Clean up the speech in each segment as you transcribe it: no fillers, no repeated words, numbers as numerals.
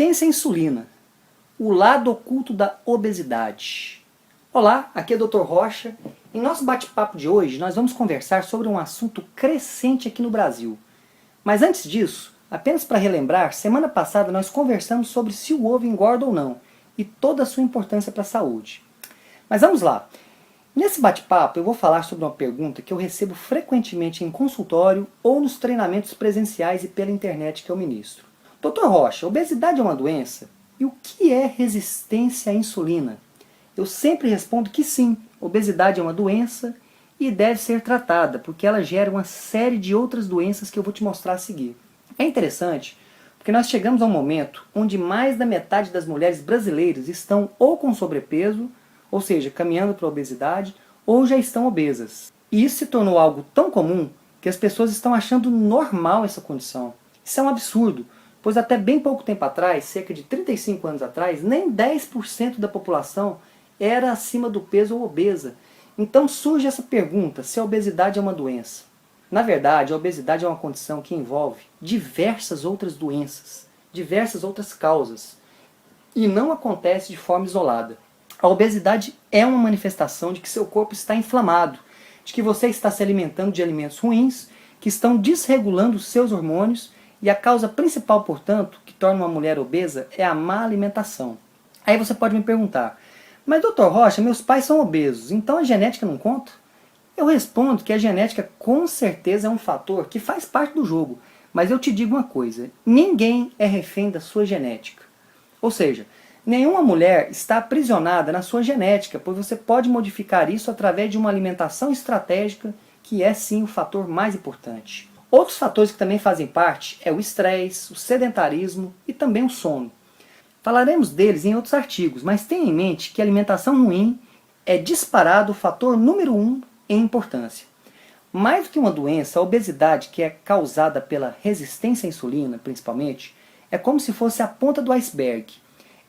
Resistência à insulina, o lado oculto da obesidade. Olá, aqui é o Dr. Rocha. Em nosso bate-papo de hoje, nós vamos conversar sobre um assunto crescente aqui no Brasil. Mas antes disso, apenas para relembrar, semana passada nós conversamos sobre se o ovo engorda ou não, e toda a sua importância para a saúde. Mas vamos lá. Nesse bate-papo eu vou falar sobre uma pergunta que eu recebo frequentemente em consultório ou nos treinamentos presenciais e pela internet que eu ministro. Dr. Rocha, obesidade é uma doença? E o que é resistência à insulina? Eu sempre respondo que sim, obesidade é uma doença e deve ser tratada, porque ela gera uma série de outras doenças que eu vou te mostrar a seguir. É interessante, porque nós chegamos a um momento onde mais da metade das mulheres brasileiras estão ou com sobrepeso, ou seja, caminhando para a obesidade, ou já estão obesas. E isso se tornou algo tão comum que as pessoas estão achando normal essa condição. Isso é um absurdo, pois até bem pouco tempo atrás, cerca de 35 anos atrás, nem 10% da população era acima do peso ou obesa. Então surge essa pergunta, se a obesidade é uma doença. Na verdade, a obesidade é uma condição que envolve diversas outras doenças, diversas outras causas, e não acontece de forma isolada. A obesidade é uma manifestação de que seu corpo está inflamado, de que você está se alimentando de alimentos ruins, que estão desregulando os seus hormônios, e a causa principal, portanto, que torna uma mulher obesa é a má alimentação. Aí você pode me perguntar, mas Dr. Rocha, meus pais são obesos, então a genética não conta? Eu respondo que a genética com certeza é um fator que faz parte do jogo, mas eu te digo uma coisa, ninguém é refém da sua genética. Ou seja, nenhuma mulher está aprisionada na sua genética, pois você pode modificar isso através de uma alimentação estratégica, que é sim o fator mais importante. Outros fatores que também fazem parte é o estresse, o sedentarismo e também o sono. Falaremos deles em outros artigos, mas tenha em mente que a alimentação ruim é disparado o fator número 1 em importância. Mais do que uma doença, a obesidade, que é causada pela resistência à insulina, principalmente, é como se fosse a ponta do iceberg.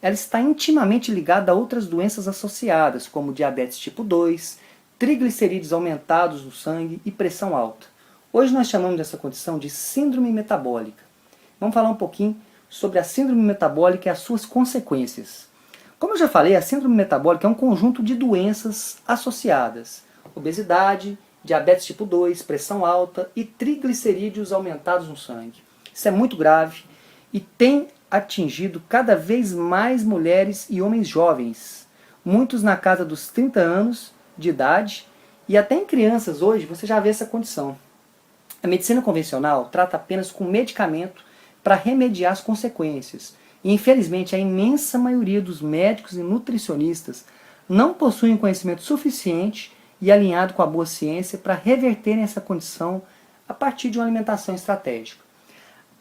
Ela está intimamente ligada a outras doenças associadas, como diabetes tipo 2, triglicerídeos aumentados no sangue e pressão alta. Hoje nós chamamos dessa condição de síndrome metabólica. Vamos falar um pouquinho sobre a síndrome metabólica e as suas consequências. Como eu já falei, a síndrome metabólica é um conjunto de doenças associadas. Obesidade, diabetes tipo 2, pressão alta e triglicerídeos aumentados no sangue. Isso é muito grave e tem atingido cada vez mais mulheres e homens jovens, muitos na casa dos 30 anos de idade, e até em crianças hoje você já vê essa condição. A medicina convencional trata apenas com medicamento para remediar as consequências, e infelizmente a imensa maioria dos médicos e nutricionistas não possuem conhecimento suficiente e alinhado com a boa ciência para reverterem essa condição a partir de uma alimentação estratégica.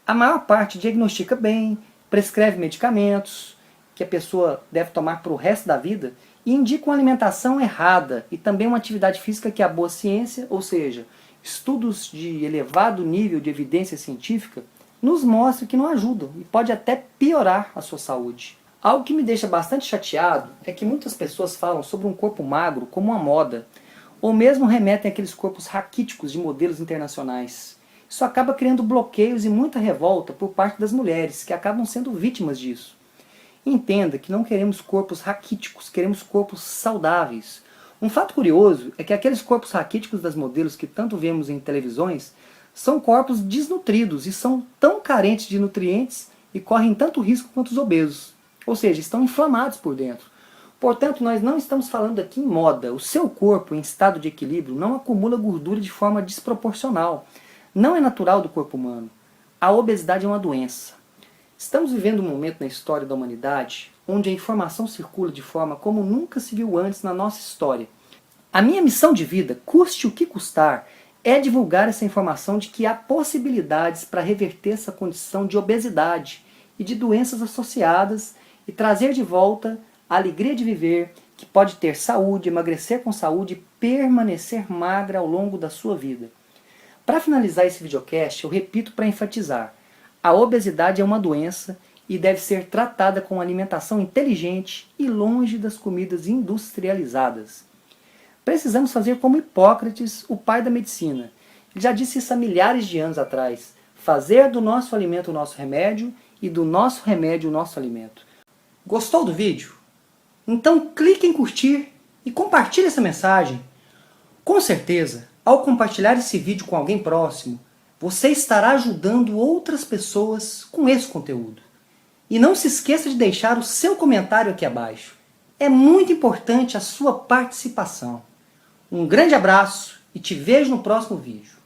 A maior parte diagnostica bem, prescreve medicamentos que a pessoa deve tomar para o resto da vida e indica uma alimentação errada e também uma atividade física que a boa ciência, ou seja, estudos de elevado nível de evidência científica, nos mostram que não ajudam e pode até piorar a sua saúde. Algo que me deixa bastante chateado é que muitas pessoas falam sobre um corpo magro como uma moda, ou mesmo remetem àqueles corpos raquíticos de modelos internacionais. Isso acaba criando bloqueios e muita revolta por parte das mulheres, que acabam sendo vítimas disso. Entenda que não queremos corpos raquíticos, queremos corpos saudáveis. Um fato curioso é que aqueles corpos raquíticos das modelos que tanto vemos em televisões são corpos desnutridos e são tão carentes de nutrientes e correm tanto risco quanto os obesos. Ou seja, estão inflamados por dentro. Portanto, nós não estamos falando aqui em moda. O seu corpo em estado de equilíbrio não acumula gordura de forma desproporcional. Não é natural do corpo humano. A obesidade é uma doença. Estamos vivendo um momento na história da humanidade onde a informação circula de forma como nunca se viu antes na nossa história. A minha missão de vida, custe o que custar, é divulgar essa informação de que há possibilidades para reverter essa condição de obesidade e de doenças associadas e trazer de volta a alegria de viver, que pode ter saúde, emagrecer com saúde e permanecer magra ao longo da sua vida. Para finalizar esse videocast, eu repito para enfatizar, a obesidade é uma doença e deve ser tratada com alimentação inteligente e longe das comidas industrializadas. Precisamos fazer como Hipócrates, o pai da medicina. Ele já disse isso há milhares de anos atrás. Fazer do nosso alimento o nosso remédio e do nosso remédio, o nosso alimento. Gostou do vídeo? Então clique em curtir e compartilhe essa mensagem. Com certeza, ao compartilhar esse vídeo com alguém próximo, você estará ajudando outras pessoas com esse conteúdo. E não se esqueça de deixar o seu comentário aqui abaixo. É muito importante a sua participação. Um grande abraço e te vejo no próximo vídeo.